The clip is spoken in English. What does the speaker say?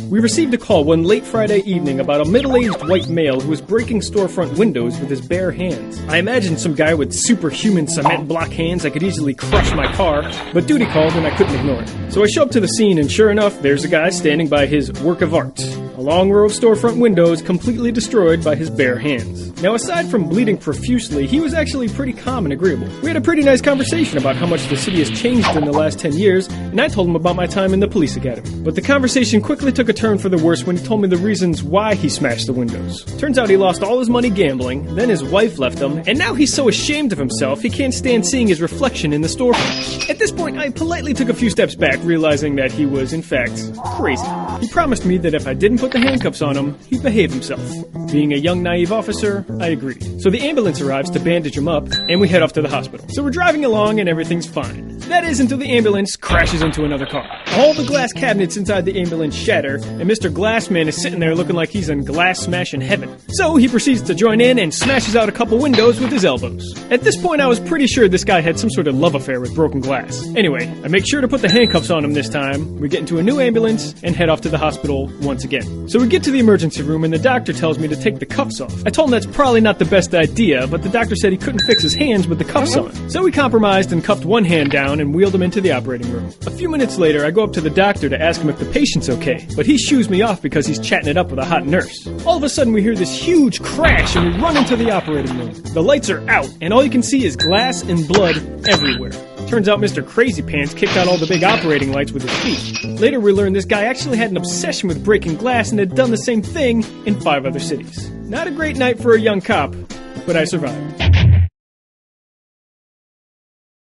We received a call one late Friday evening about a middle-aged white male who was breaking storefront windows with his bare hands. I imagined some guy with superhuman cement block hands that could easily crush my car, but duty called and I couldn't ignore it. So I show up to the scene and sure enough, there's a guy standing by his work of art. A long row of storefront windows completely destroyed by his bare hands. Now aside from bleeding profusely, he was actually pretty calm and agreeable. We had a pretty nice conversation about how much the city has changed in the last 10 years, and I told him about my time in the police academy. But the conversation quickly took a turn for the worse when he told me the reasons why he smashed the windows. Turns out he lost all his money gambling, then his wife left him, and now he's so ashamed of himself he can't stand seeing his reflection in the storefront. At this point, I politely took a few steps back, realizing that he was, in fact, crazy. He promised me that if I didn't put the handcuffs on him, he'd behave himself. Being a young, naive officer, I agreed. So the ambulance arrives to bandage him up, and we head off to the hospital. So we're driving along and everything's fine. That is until the ambulance crashes into another car. All the glass cabinets inside the ambulance shatter, and Mr. Glassman is sitting there looking like he's in glass smashing heaven. So he proceeds to join in and smashes out a couple windows with his elbows. At this point, I was pretty sure this guy had some sort of love affair with broken glass. Anyway, I make sure to put the handcuffs on him this time. We get into a new ambulance and head off to the hospital once again. So we get to the emergency room and the doctor tells me to take the cuffs off. I told him that's probably not the best idea, but the doctor said he couldn't fix his hands with the cuffs on. So we compromised and cuffed one hand down and wheeled him into the operating room. A few minutes later, I go up to the doctor to ask him if the patient's okay, but he shoos me off because he's chatting it up with a hot nurse. All of a sudden, we hear this huge crash and we run into the operating room. The lights are out, and all you can see is glass and blood everywhere. Turns out Mr. Crazy Pants kicked out all the big operating lights with his feet. Later we learned this guy actually had an obsession with breaking glass and had done the same thing in 5 other cities. Not a great night for a young cop, but I survived.